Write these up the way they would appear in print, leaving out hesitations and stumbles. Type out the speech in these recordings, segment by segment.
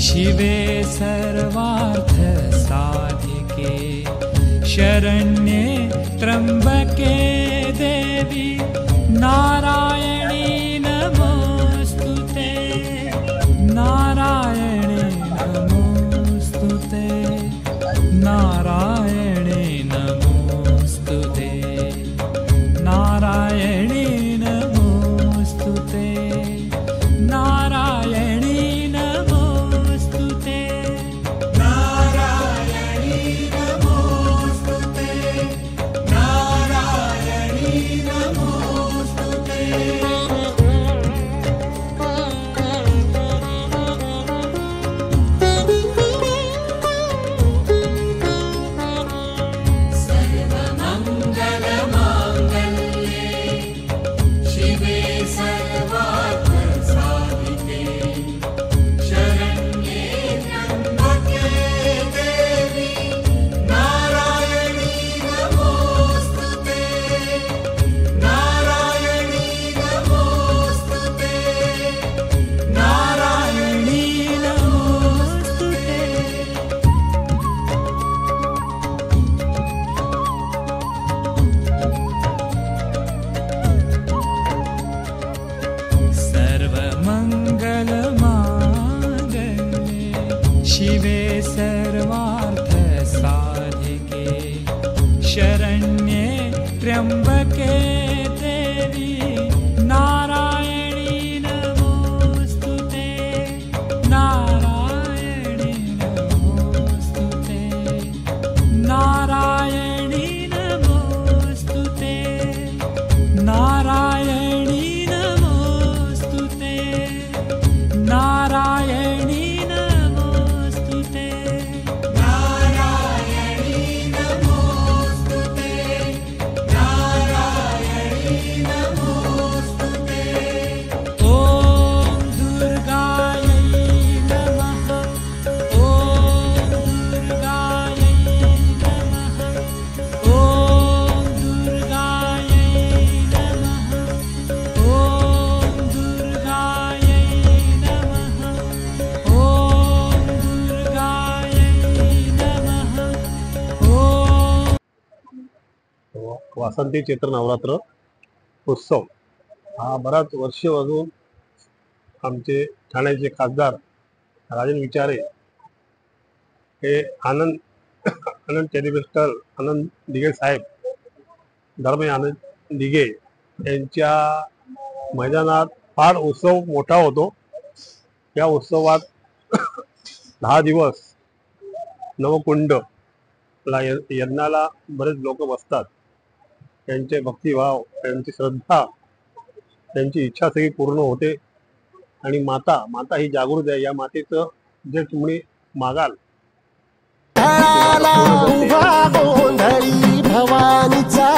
शिवे सर्वार्थ साधिके शरण्ये त्र्यंबके देवी नारायणी नमोस्तुते नारायणी नमोस्तुते नारायणी नमोस्तुते नारायणी नमोस्तुते नारायणी नमोस्तुते नारायणी नमोस्तुते नारायणी नमोस्तुते। शिवे सर्वार्थ साधिके शरण्ये त्र्यंबके देवी नारायणी नमोस्तुते नारायणी नमोस्तुते नारायणी नमोस्तुते नारायणी नमोस्तुते नारायणी वासंती चैत्र नवरात्र उत्सव हा बराच वर्ष अजून आमचे ठाण्याचे खासदार राजन विचारे हे आनंद चॅरिटेबल आनंद दिघे साहेब धर्मे आनंद दिघे यांच्या मैदानात फार उत्सव मोठा होतो। या उत्सवात 10 दिवस नवकुंड यज्ञाला बरेच लोक बसतात। त्यांचे भक्तिभाव त्यांची श्रद्धा त्यांची इच्छा सगळी पूर्ण होते आणि माता ही जागृत आहे। या मातेचं जे तुम्ही मागाल भवानीचा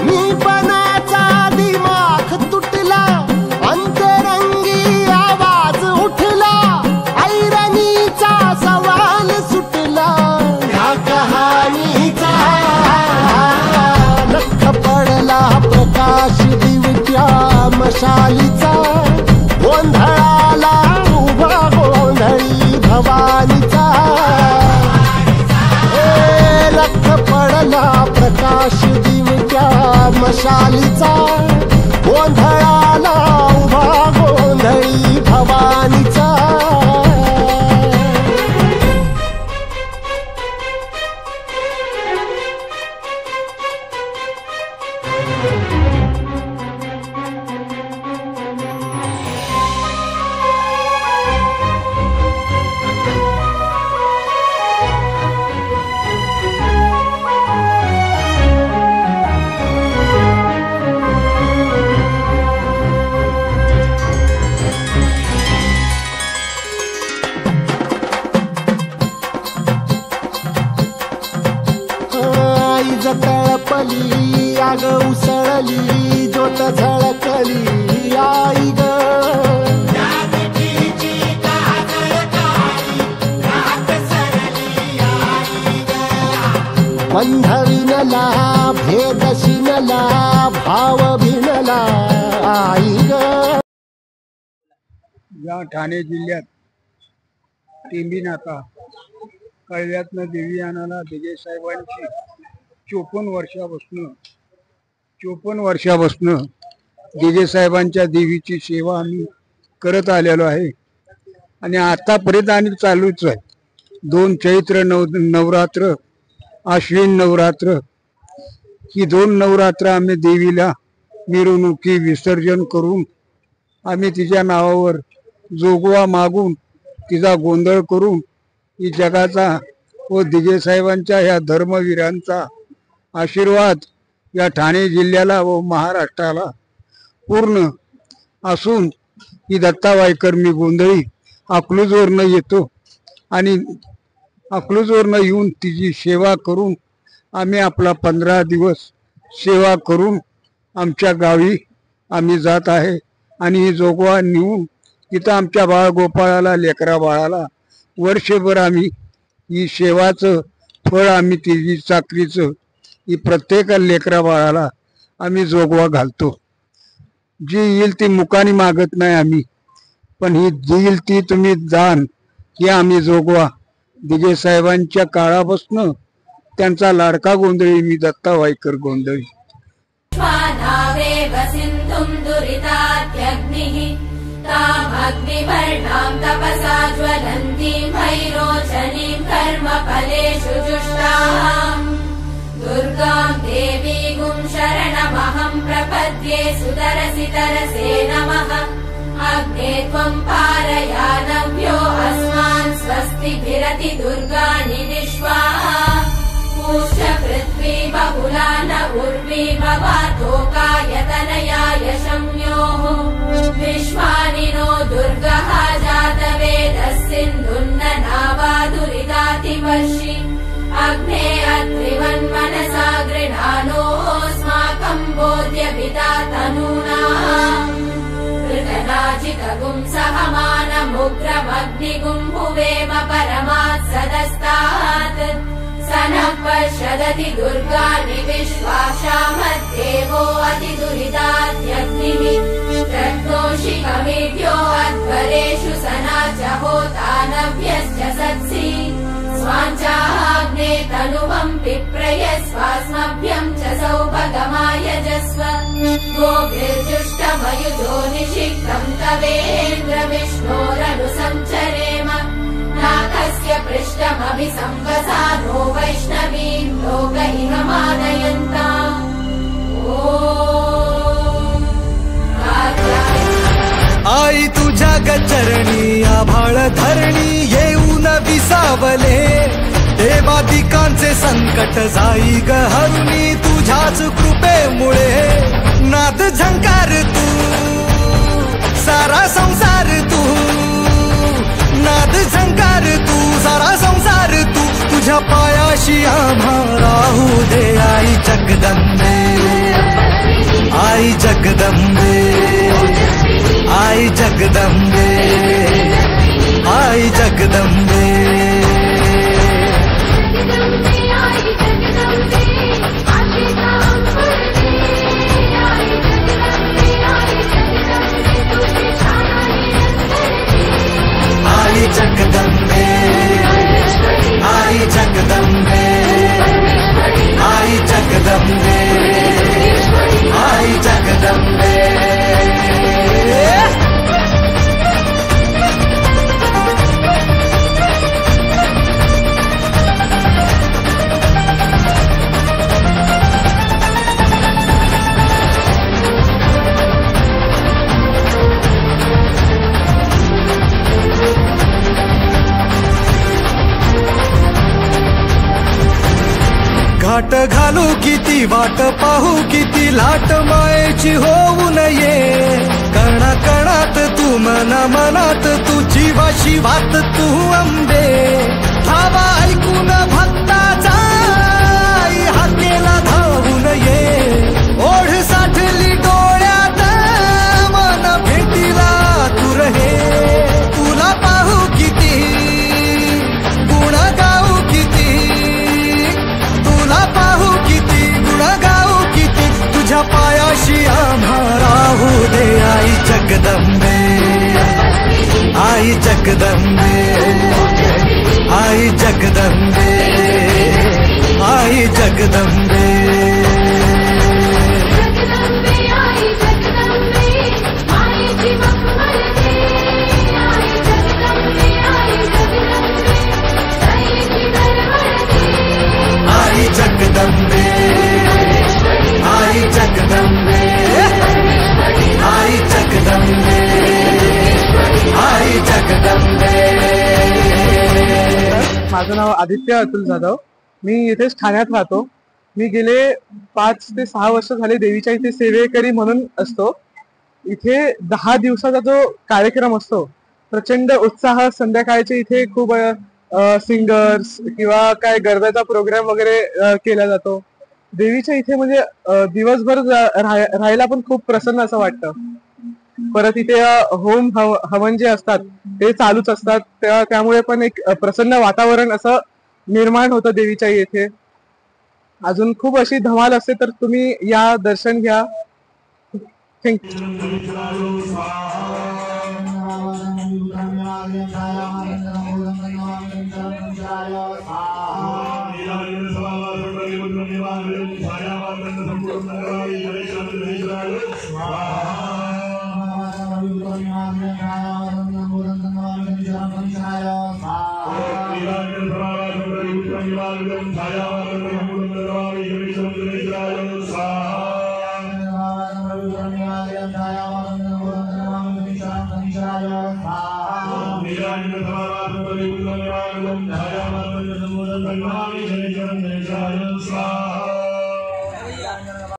मीपणाचा दिमाग तुटला अंतरंगी आवाज उठला ऐरणीचा सवाल सुटला या कहाणीचा लख पडला प्रकाश दिवट्या मशालीचा गोंधळाला उभा गोंधळी भवानीचा लख पडला प्रकाश दिवट्या मशालीचा गोंधळाला उभा गोंधळी भवानीचा। तळपली आग उसळली ज्योत झळकली आई ग बंध विनला भेद शिनला भाव भिनला आई ग। या ठाणे जिल्ह्यात टेंबी नाका कळव्यातनं देवी आणाला दिगे साहेबांची 54 वर्षापासून दिगे साहेबांच्या देवीची सेवा आम्ही करत आलेलो आहे आणि आतापर्यंत आणि चालूच आहे. 2 चैत्र नवरात्र, आश्विन नवरात्र, ही 2 नवरात्र आम्ही देवीला मिरवणुकी विसर्जन करून आम्ही तिच्या नावावर जोगवा मागून तिचा गोंधळ करून ही जगाचा व दिगे साहेबांच्या ह्या धर्मवीरांचा आशीर्वाद या ठाणे जिल्ह्याला व महाराष्ट्राला पूर्ण असून ही दत्ता वायकर मी गोंधळी अकलूजवरनं येतो आणि अकलूजवरनं येऊन तिची सेवा करून आम्ही आपला 15 दिवस सेवा करून आमच्या गावी आम्ही जात आहे आणि ही जोगवा नेऊन तिथं आमच्या बाळगोपाळाला लेकरा बाळाला वर्षभर आम्ही ही सेवाचं फळ आम्ही तिची चाकरीचं ही प्रत्येक लेकरा बाळाला आम्ही जोगवा घालतो. जी येईल ती मुकानी मागत नाही आम्ही, पण ही देईल ती तुम्ही दान ही आम्ही जोगवा दिगे साहेबांच्या काळापासून त्यांचा लाडका गोंधळी मी दत्ता वायकर गोंधळी. तामग्निवर्णां तपसा ज्वलन्तीं भैरोचनीं कर्मफलेषु जुष्टाम् दुर्गां देवीं शरणमहं प्रपद्ये सुतरसि तरसे नमः. अग्ने त्वं पारयानव्यो अस्मान् स्वस्तिभिरति दुर्गाणि विश्वाः. पूष्य पृथ्वी बहुला न उर्वी भवातोकायतनयाय शम्योः. विश्वानि नो दुर्गः जातवेदः सिन्धुन्न नावादुरिदातिवर्षि. अग्ने अत्रिवन्मनसा गृह्णानोऽस्माकं बोध्यभिता तनूना. कृतनाजितगुं सहमानमुग्रमग्निगुं भुवेम परमात् सदस्तात्. स नः पश्यदति दुर्गाणि विश्वाशामद्देवो अतिदुरिताद्यग्निः. रत्नोषिकमेभ्यो अध्वरेषु सनाच होतानभ्यश्च सत्सि. स्वाञ्चाग्ने तनुवं पिप्रयस्वास्मभ्यं च सौभगमाय जस्व. गोभिर्जुष्टमयुजो निषिक्तं तवेन्द्र विष्णोरनुसञ्चरेम. नाकस्य पृष्ठमभिसंवसानो वैष्णवीं लोकहिममानयन्ताम्. आई तुझ्या गचरणी आभाळ धरणी येऊन विसावले. देवादिकांचे संकट जाई ग हरुणी तुझ्याच कृपेमुळे. नाद झंकार तू सारा संसार तू. नाद झंकार तू सारा संसार तू. तुझ्या पायाशी आम्हा राहू दे आई जगदंबे. आई जगदंबे. आई जगदंबे. आई जगदंबे. आई जगदंबे. आई जगदंबे. आई जगदंबे. आई जगदंबे. घाट घालू किती वाट पाहू किती लाट मायेची होऊ नये. कणा कणात तू मना मनात तू जीवाशी वात तू अंबे. धावा ऐकून भक्ताचा हाकेला धावून ये. ओढ साठली डोळ्यात मन भेटीला तू रहे. तुला पाहू किती गुण गाऊ किती. तुला पाहू किती गुण गाऊ किती. तुझ्या पायाशी आम्हा राहू दे आई जगदंबे. आई जगदंबे आई जगदंबे आई जगदंबे जगदंबे आई जगदंबे मायेची मखमलते आई जगदंबे दयेची दरवळते आई जगदंबे आई जगदंबे आई जगदंबे आई जगदंबे. माझं नाव आदित्य अतुल जाधव. मी इथेच ठाण्यात राहतो. मी गेले 5 ते 6 वर्ष झाले देवीच्या इथे सेवेकरी म्हणून असतो. इथे 10 दिवसाचा जो कार्यक्रम असतो, प्रचंड उत्साह. संध्याकाळचे इथे खूप सिंगर्स किंवा काय गरब्याचा प्रोग्राम वगैरे केला जातो. देवीच्या इथे म्हणजे दिवसभर राहायला पण खूप प्रसन्न असं वाटतं. परत इथे होम हवन जे असतात ते चालूच असतात, त्यामुळे पण एक प्रसन्न वातावरण असं निर्माण होतं देवीच्या येथे. अजून खूप अशी धमाल असते, तर तुम्ही या, दर्शन घ्या. थँक्यू. स्वाहा